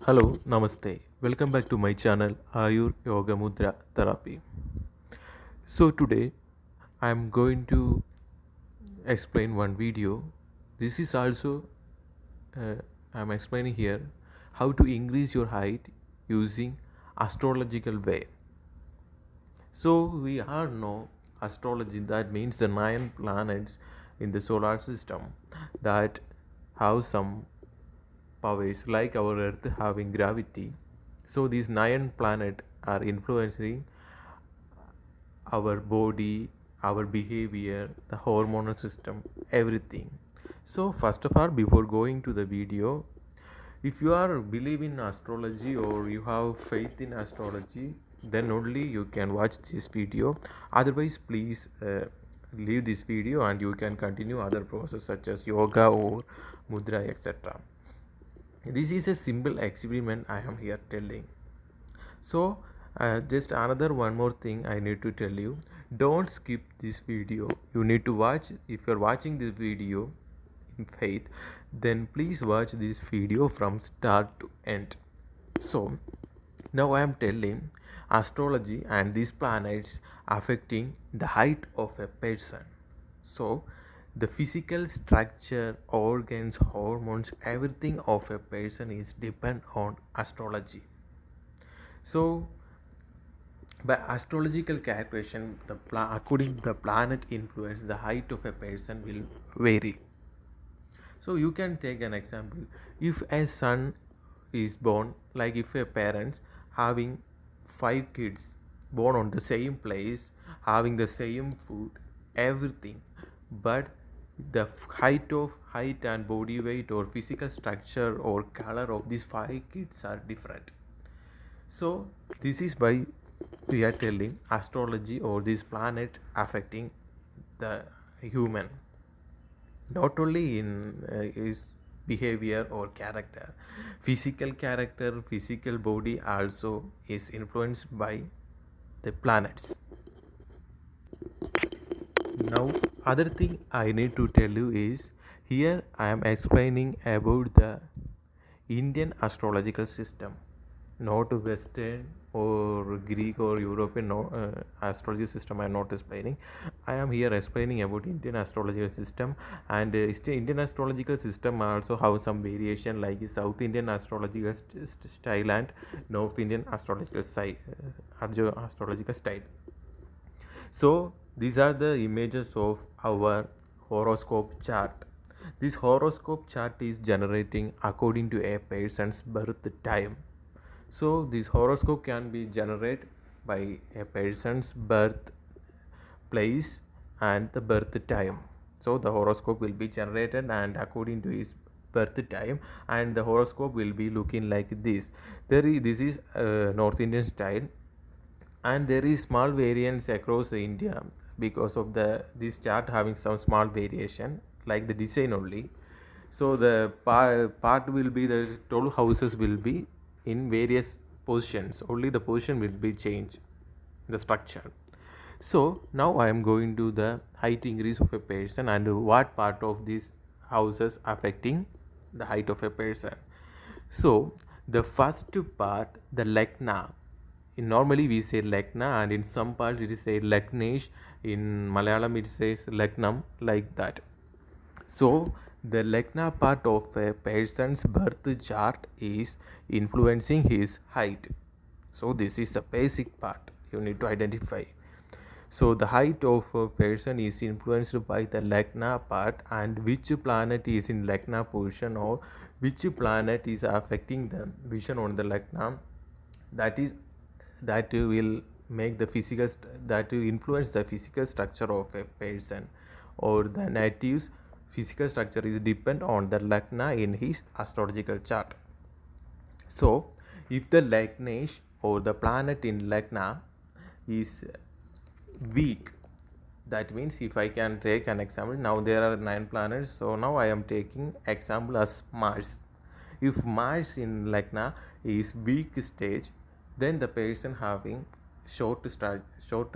Hello, Namaste. Welcome back to my channel Ayur Yoga Mudra Therapy. So today I am going to explain one video. This is also uh, I am explaining here how to increase your height using astrological way. So we all know astrology, that means the nine planets in the solar system that have some powers like our earth having gravity. So these nine planets are influencing our body, our behavior, the hormonal system, everything. So first of all, before going to the video, if you are believe in astrology or you have faith in astrology, then only you can watch this video. Otherwise, please leave this video and you can continue other process such as yoga or mudra, etc. This is a simple experiment I am here telling. So just another one more thing I need to tell you, don't skip this video. You need to watch. If you're watching this video in faith, then please watch this video from start to end. So now I am telling astrology and these planets affecting the height of a person. So the physical structure, organs, hormones, everything of a person is depend on astrology. So by astrological calculation, according to the planet influence, the height of a person will vary. So you can take an example. If a son is born, like if a parents having five kids born on the same place, having the same food, everything, but the height and body weight or physical structure or color of these five kids are different. So this is why we are telling astrology or this planet affecting the human, not only in his behavior or character, physical body also is influenced by the planets. Now other thing I need to tell you is, here I am explaining about the Indian astrological system, not Western or Greek or European astrology system. I am not explaining. I am here explaining about Indian astrological system, and Indian astrological system also have some variation like South Indian astrological style and North Indian astrological style. So these are the images of our horoscope chart. This horoscope chart is generating according to a person's birth time. So this horoscope can be generated by a person's birth place and the birth time. So the horoscope will be generated and according to his birth time, and the horoscope will be looking like this. This is North Indian style, and there is small variance across India because of the this chart having some small variation like the design only. So the part will be the 12 houses will be in various positions, only the position will be changed, the structure. So now I am going to the height increase of a person and what part of these houses affecting the height of a person. So the first part, the Lagna. Normally we say Lagna, and in some parts it is said Lagnesh. In Malayalam it says Lagnam, like that. So the Lagna part of a person's birth chart is influencing his height. So this is the basic part you need to identify. So the height of a person is influenced by the Lagna part, and which planet is in Lagna position or which planet is affecting the vision on the Lagna, that will make the that will influence the physical structure of a person, or the native's physical structure is depend on the Lagna in his astrological chart. So if the Lagnesh or the planet in Lagna is weak, that means if I can take an example, now there are 9 planets, so now I am taking example as Mars. If Mars in Lagna is weak stage, then the person having short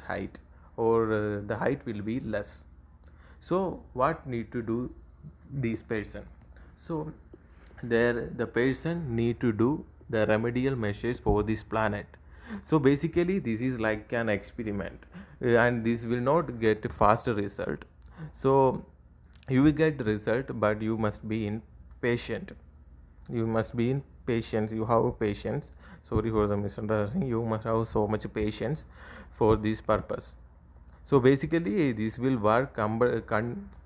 height, or the height will be less. So what need to do this person? So there the person need to do the remedial measures for this planet. So basically this is like an experiment, and this will not get faster result. So you will get result, but you must be in patient. You must be in patience. You have patience. Sorry for the misunderstanding. You must have so much patience for this purpose. So basically this will work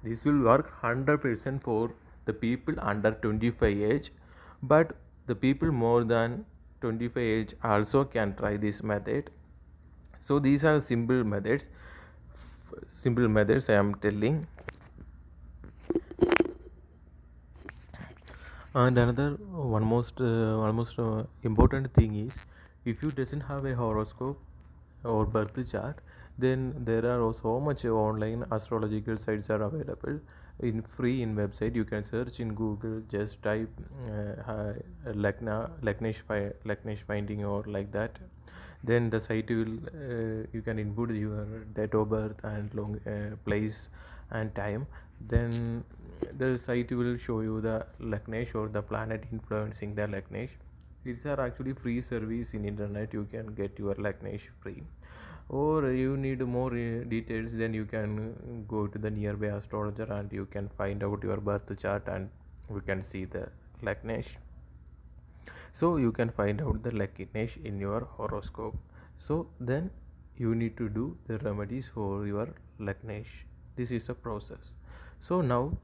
this will work 100% for the people under 25 age, but the people more than 25 age also can try this method. So these are simple methods. Simple methods I am telling. And another one most important thing is, if you doesn't have a horoscope or birth chart, then there are so much online astrological sites are available in free in website. You can search in Google, just type Laknesh finding or like that. Then the site will you can input your date of birth and long place and time. Then the site will show you the Laknesh or the planet influencing the Laknesh. It's are actually free service in internet. You can get your Laknesh free. Or you need more details, then you can go to the nearby astrologer and you can find out your birth chart, and we can see the Laknesh. So you can find out the Laknesh in your horoscope. So then you need to do the remedies for your Laknesh. This is a process. So now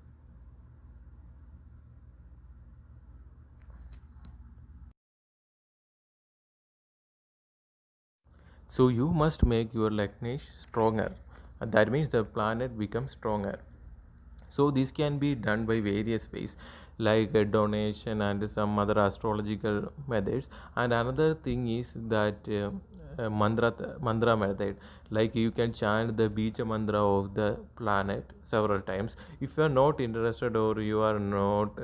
you must make your Laknesh stronger. That means the planet becomes stronger. So this can be done by various ways, like a donation and some other astrological methods. And another thing is that mantra method, like you can chant the bija mantra of the planet several times. If you are not interested, or you are not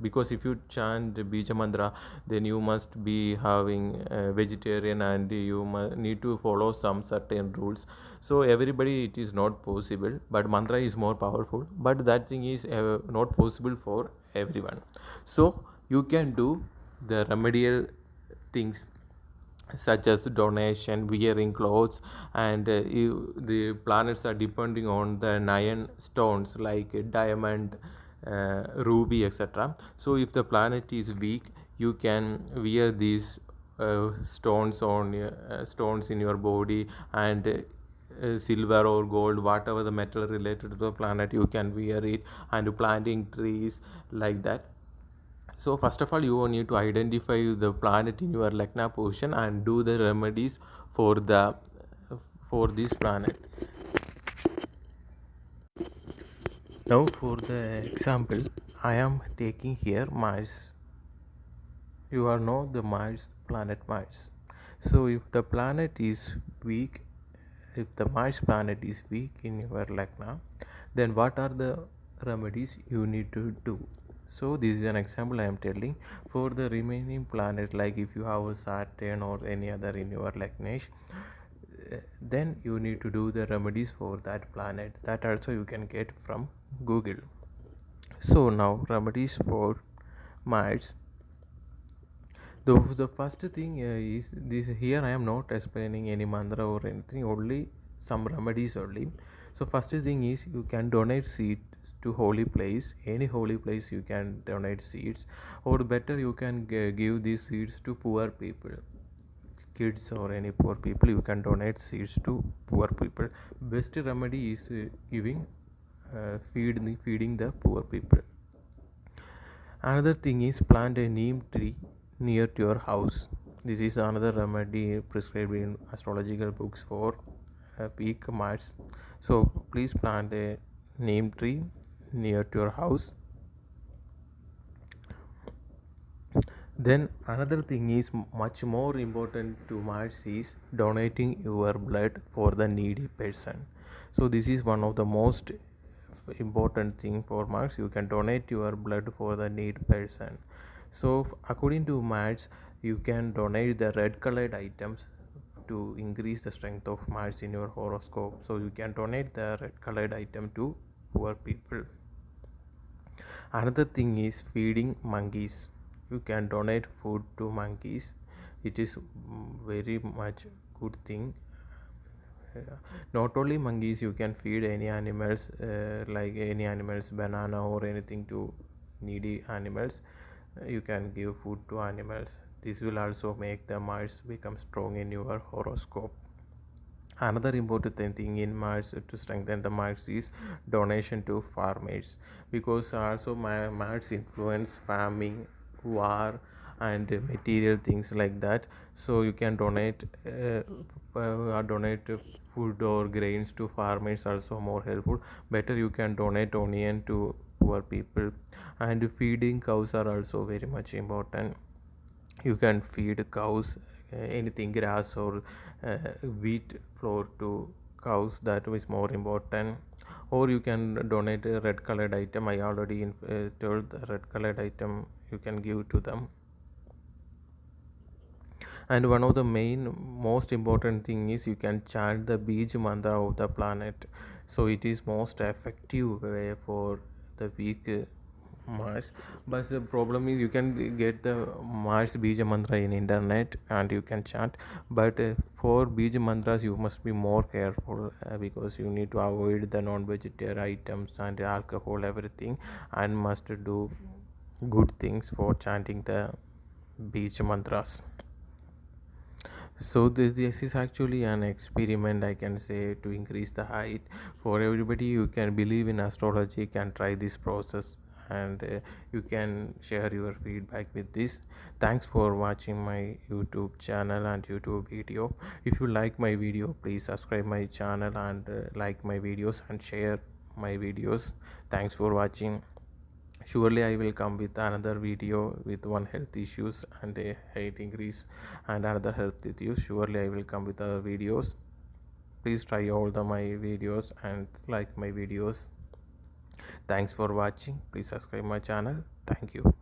because if you chant the bija mantra, then you must be having vegetarian, and you need to follow some certain rules. So everybody, it is not possible, but mantra is more powerful, but that thing is not possible for everyone. So you can do the remedial things, such as donation, wearing clothes, and the planets are depending on the 9 stones like diamond, ruby, etc. So if the planet is weak, you can wear these stones in your body, and silver or gold, whatever the metal related to the planet, you can wear it, and planting trees like that. So first of all, you need to identify the planet in your Lagna position and do the remedies for this planet. Now for the example, I am taking here Mars. You all know the Mars, planet Mars. So if the planet is weak, if the Mars planet is weak in your Lagna, then what are the remedies you need to do? So this is an example I am telling. For the remaining planets, like if you have a Saturn or any other in your Lagnesh, then you need to do the remedies for that planet. That also you can get from Google. So now remedies for Mars. The first thing is this. Here I am not explaining any mantra or anything, only some remedies only. So first thing is, you can donate seeds to holy place. Any holy place you can donate seeds, or better you can give these seeds to poor people, kids or any poor people. You can donate seeds to poor people. Best remedy is giving feeding the poor people. Another thing is, plant a neem tree near to your house. This is another remedy prescribed in astrological books for peak Mars. So please plant a neem tree near to your house. Then another thing is much more important to Mars is donating your blood for the needy person. So this is one of the most important thing for Mars. You can donate your blood for the need person. So according to Mars, you can donate the red colored items to increase the strength of Mars in your horoscope. So you can donate the red colored item to poor people. Another thing is feeding monkeys. you can donate food to monkeys. It is very much good thing. Not only monkeys, you can feed any animals, like any animals, banana or anything to needy animals. You can give food to animals. This will also make the Mars become strong in your horoscope. Another important thing in Mars to strengthen the Mars is donation to farmers, because also Mars influence farming, war, and material things like that. So you can donate food or grains to farmers, also more helpful. Better you can donate onion to poor people, and feeding cows are also very much important. You can feed cows anything, grass or wheat flour to cows, that is more important. Or you can donate a red colored item. I already told the red colored item you can give to them. And one of the main most important thing is you can chant the beach mantra of the planet. So it is most effective way for the weak Mars. But the problem is you can get the Mars Bija mantra in internet and you can chant. But for Bija mantras you must be more careful, because you need to avoid the non-vegetarian items and alcohol, everything, and must do good things for chanting the Bija mantras. So this is actually an experiment, I can say, to increase the height. For everybody who can believe in astrology can try this process, and you can share your feedback with this. Thanks for watching my YouTube channel and YouTube video. If you like my video, please subscribe my channel and like my videos and share my videos. Thanks for watching. Surely I will come with another video with one health issues and a height increase and another health issues. Surely I will come with other videos. Please try all the my videos and like my videos. Thanks for watching. Please subscribe my channel. Thank you.